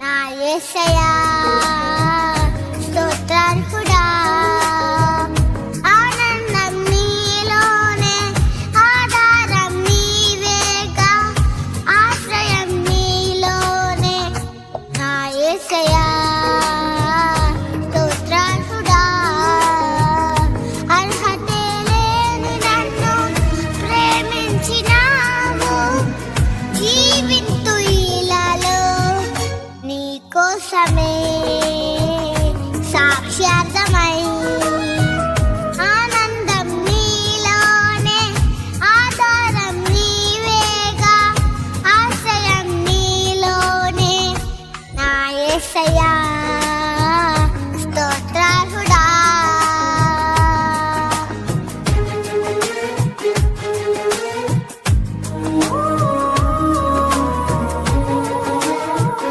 నా యేసయ్యా స్తోత్రార్హుడా, ఆనందం నీలోనే, ఆధారం నీవేగా, ఆశ్రయం నీలోనే. నా యేసయ్యా స్తోత్రార్హుడా, అర్హతే లేని నన్ను ప్రేమించినావు, జీవింతు ఇలాలో నీ కోసమే సాక్ష్యార్థమై. ఆనందం నీలోనే, ఆధారం నీవేగా, ఆశ్రయం నీలోనే. నా యేసయ్యా